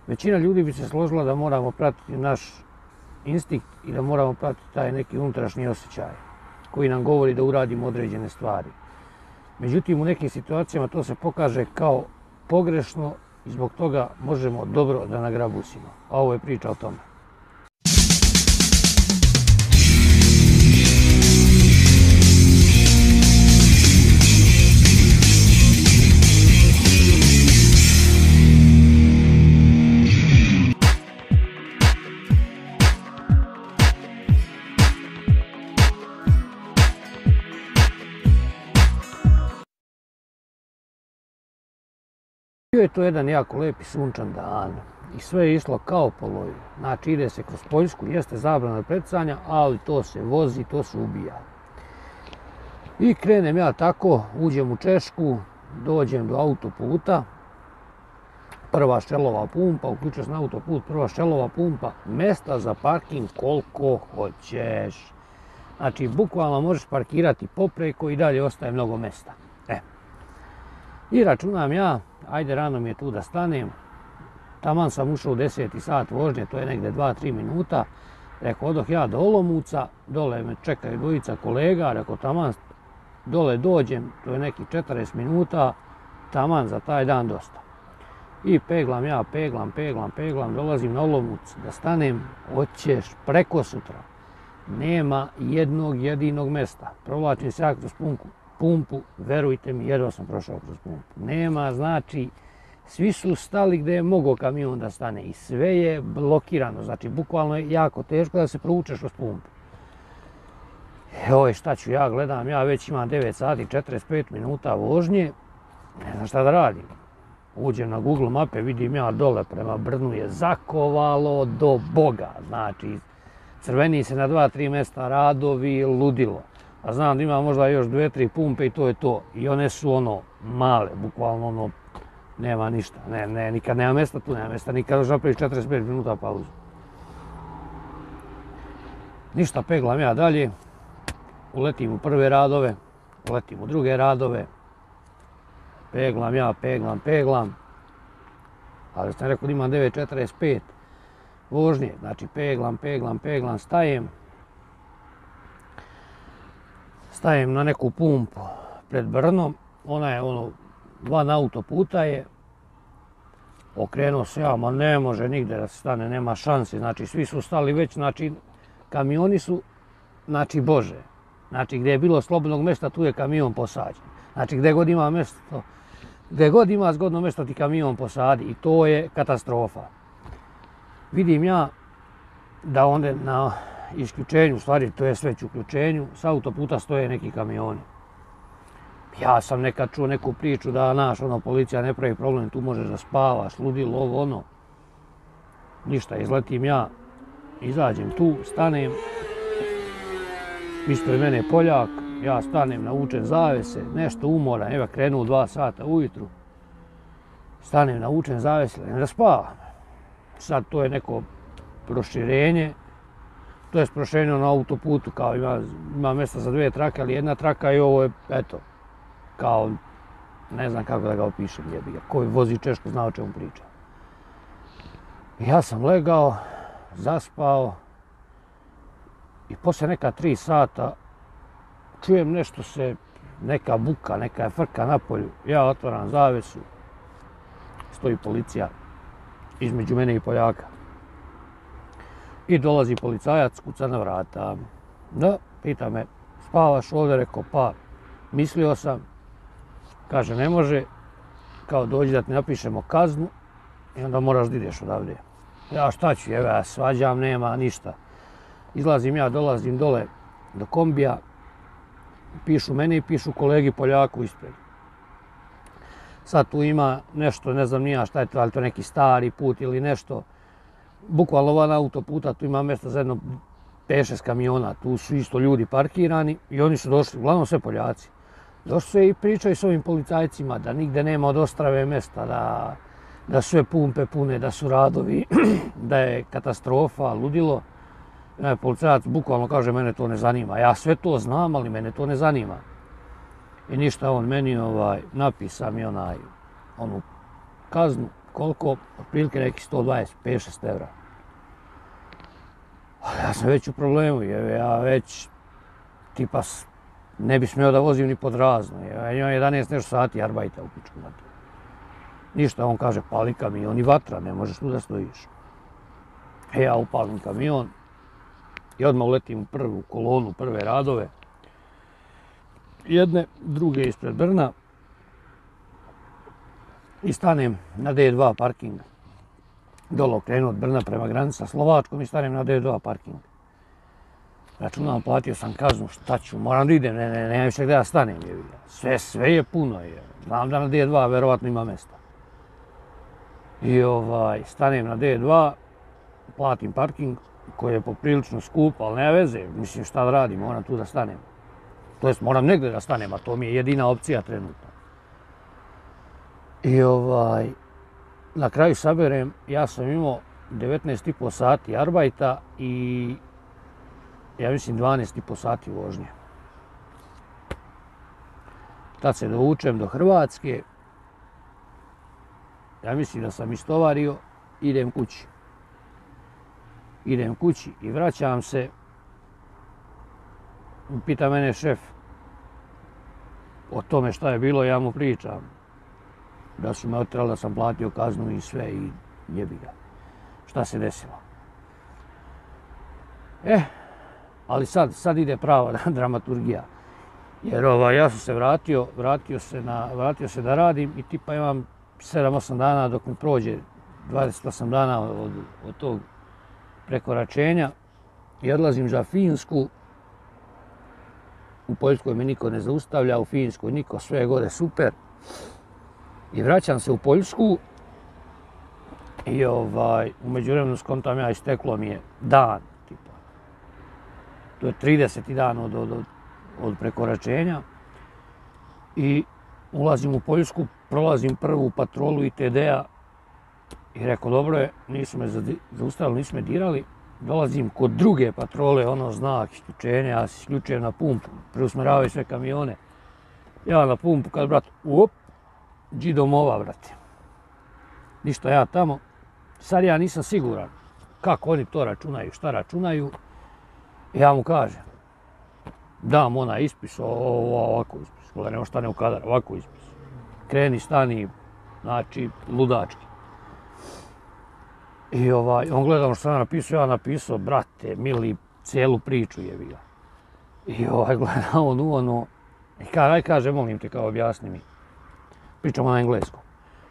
Većina ljudi bi se složila da moramo pratiti naš instinkt i da moramo pratiti taj neki unutrašnji osjećaj koji nam govori da uradimo određene stvari. Međutim, u nekim situacijama to se pokaže kao pogrešno i zbog toga možemo dobro da nagrabusimo. A ovo je priča o tome. Bio je to jedan jako lep i sunčan dan i sve je išlo kao po loju. Znači ide se kroz Poljsku, jeste zabrana pretjecanja, ali to se vozi, to se ubija. I krenem ja tako, uđem u Češku, dođem do autoputa, prva Shellova pumpa, uključujem se na autoput, prva Shellova pumpa, mesta za parking koliko hoćeš. Znači bukvalno možeš parkirati popreko i dalje ostaje mnogo mesta. I računam ja, ajde rano mi je tu da stanem, taman sam ušao u 10. sat vožnje, to je negdje 2-3 minuta, rekao odoh ja do Olomouca, dole me čekaju dvojica kolega, rekao taman dole dođem, to je neki 40 minuta, taman za taj dan dosta. I peglam ja, peglam, dolazim na Olomouc da stanem, hoćeš preko sutra. Nema jednog jedinog mesta, provlačim se ja kroz pumpu, verujte mi, jedva sam prošao kroz pumpu. Nema, znači, svi su stali gdje je mogao kamion da stane i sve je blokirano, znači, bukvalno je jako teško da se provučeš kroz pumpu. Evo šta ću ja, gledam, ja već imam 9 sati 45 minuta vožnje, ne znam šta da radim. Uđem na Google mape, vidim ja dole prema Brnu je zakovalo do Boga, znači, crveni se na 2-3 mjesta radovi, ludilo. A znam da ima možda još 2-3 pumpe i to je to. I one su ono male, bukvalno ono, nema ništa. Nikad nema mjesta, tu nema mjesta, nikad još napraviš 45 minuta pauzu. Ništa, peglam ja dalje, uletim u prve radove, uletim u druge radove, peglam ja, peglam. Ali sam rekao da imam 9:45 vožnje, znači peglam, stajem na neku pumpu pred Brnom, ona je ono, van autoputa je, okrenuo se ja, ma ne može nigde da se stane, nema šanse, znači svi su stali već, znači kamioni su, znači Bože, znači gdje je bilo slobodnog mjesta tu je kamion posađen, znači gdje god ima mjesto, gdje god ima zgodno mjesto ti kamion posadi i to je katastrofa. Vidim ja da onda na isključenju, u stvari to je već u uključenju, s autoputa stoje neki kamioni. Ja sam nekad čuo neku priču da policija ne pravi problem, tu možeš da spavaš, ludilo, ovo ono. Ništa, izletim ja, izađem tu, stanem, ispred mene Poljak, ja stanem, navučem zavese, nešto umoran, evo krenuo u 2 sata ujutru. Stanem, navučem zavese, da spavam. Sad to je neko proširenje, to je proširenje na autoputu, kao ima mjesta za 2 trake, ali 1 traka i ovo je, eto, kao, ne znam kako da ga opišem, jebi ga, koji vozi Češku zna o čemu priča. Ja sam legao, zaspao i poslije neka 3 sata čujem nešto neka buka, neka frka na polju. Ja otvaram zavesu, stoji policija između mene i Poljaka. I dolazi policajac, kuca na vrata. Da, pita me, spavaš ovdje? Rekao, pa, mislio sam. Kaže, ne može, kao dođi da ti napišemo kaznu i onda moraš da ideš odavde. Ja šta ću, evo ja svađam, nema ništa. Izlazim ja, dolazim dole do kombija, pišu mene i pišu kolegi Poljaku ispred. Sad tu ima nešto, ne znam nija šta je to, ali to neki stari put ili nešto. Bukvalno van autoputa, tu ima mjesta za jedno 5-6 kamiona, tu su isto ljudi parkirani i oni su došli, uglavnom sve Poljaci. Došli su i pričaju s ovim policajcima da nigde nema od Ostrave mjesta, da sve pumpe pune, da su radovi, da je katastrofa, ludilo. Policajac bukvalno kaže, mene to ne zanima. Ja sve to znam, ali mene to ne zanima. I ništa, on meni napisa mi onu kaznu. koliko? Otprilike neki 125-6 evra. Ali ja sam već u problemu, jer ja već tipa ne bi smio da vozim ni pod razno. Ja imam 11 nešto sati arbajta u pičku materiju. Ništa, on kaže pali kamion i vatra, ne možeš tu da stojiš. Ja upalim kamion i odmah uletim u prvu kolonu, prve radove. Jedne, druge ispred Brna. I stanem na D2 parking. Dolo krenu od Brna prema granici sa Slovačkom i stanem na D2 parking. Računam, platio sam kaznu, šta ću, moram da idem, nema više gdje da stanem. Sve je puno, znam da na D2 verovatno ima mjesta. I stanem na D2, platim parking koji je poprilično skup, ali nema veze, mislim šta da radim, moram tu da stanem. To jest moram negdje da stanem, a to mi je jedina opcija trenutno. I na kraju saberem, ja sam imao 19,5 sati arbajta i ja mislim 12,5 sati vožnje. Tad se dovučem do Hrvatske. Ja mislim da sam istovario, idem kući. Idem kući i vraćam se. Pita mene šef o tome šta je bilo, ja mu pričam. Da su me otjerali, da sam platio kaznu i sve i jebi ga. Šta se desilo? Ali sad ide prava dramaturgija. Jer ja sam se vratio se da radim i tipa imam 7-8 dana dok mi prođe 28 dana od tog prekoračenja i odlazim za Finsku. U Poljskoj me niko ne zaustavlja, u Finskoj niko, sve je gore super. I vraćam se u Poljsku i u međuvremenu skontam ja isteklo mi je dan. Tipa. To je 30. dan od prekoračenja. I ulazim u Poljsku, prolazim prvu patrolu ITD-a i rekao dobro je, nisu me zaustavili, nisu me dirali. Dolazim kod druge patrole, znak isključenja, ja se isključujem na pumpu, preusmeravaju sve kamione. Ja na pumpu, kad brat, džidom ova, brate. Ništa ja tamo. Sad ja nisam siguran kako oni to računaju, šta računaju. Ja mu kažem, dam ispis, ovako ispis, gledaj, nema šta ne u kadar, ovako ispis. Kreni, stani, znači, ludački. I on gleda što sam napisao, ja napisao, brate, mili, cijelu priču je bila. I gleda on i kaže, molim te, kao objasni mi. Pričamo na engleskom.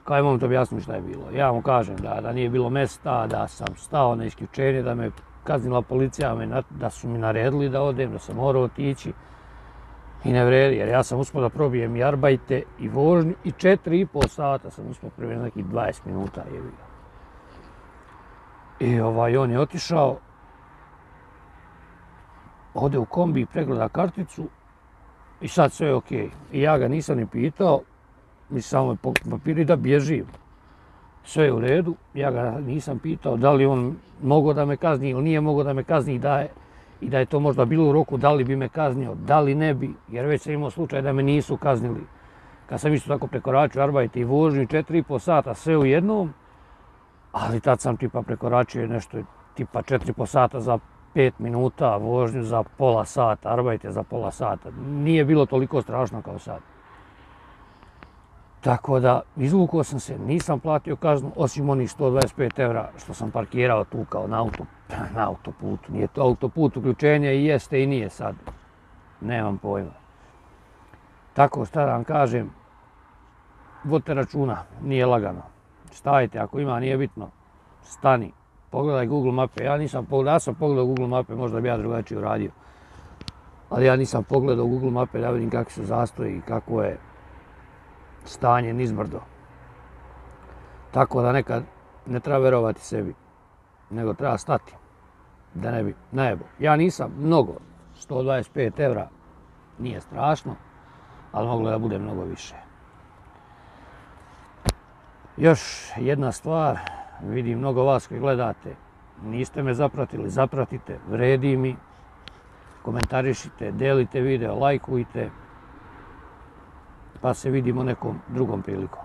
Kao molim te objasni mi šta je bilo. Ja mu kažem da nije bilo mesta, da sam stao na isključenje, da me kaznila policija, da su mi naredili da odem, da sam morao otići. I ne vredi, jer ja sam uspio da probijem i arbajte i vožnju i 4,5 sata sam uspio prebiti nekih 20 minuta je bilo. I on je otišao, ode u kombi, pregleda karticu i sad sve je okej. I ja ga nisam ni pitao, mislim samo je papiri da bježim. Sve je u redu, ja ga nisam pitao da li on mogao da me kazni ili nije mogao da me kazni i da je to možda bilo u roku, da li bi me kaznio, da li ne bi, jer već sam imao slučaj da me nisu kaznili. Kad sam isto tako prekoračio arbajte i vožnju 4,5 sata sve u jednom, ali tad sam tipa prekoračio nešto tipa 4,5 sata za 5 minuta, vožnju za pola sata, arbajte za pola sata. Nije bilo toliko strašno kao sad. Tako da izvukao sam se, nisam platio kaznu, osim onih 125 € što sam parkirao tu kao na autoputu. Nije to autoput, uključenje i jeste i nije sad. Nemam pojma. Tako šta da vam kažem, vodite računa, nije lagano. Stajte, ako ima, nije bitno, stani, pogledaj Google mape. Ja sam pogledao Google mape, možda bi ja drugačije uradio. Ali ja nisam pogledao Google mape da vidim kakvi su zastoji i kako je stanje nizbrdo. Tako da nekad ne treba verovati sebi, nego treba stati, da ne bi najebo. Ja nisam mnogo, 125 € nije strašno, ali moglo da bude mnogo više. Još jedna stvar, vidim mnogo vas koji gledate, niste me zapratili, zapratite, vredi mi, komentarišite, delite video, lajkujte, pa se vidimo nekom drugom prilikom.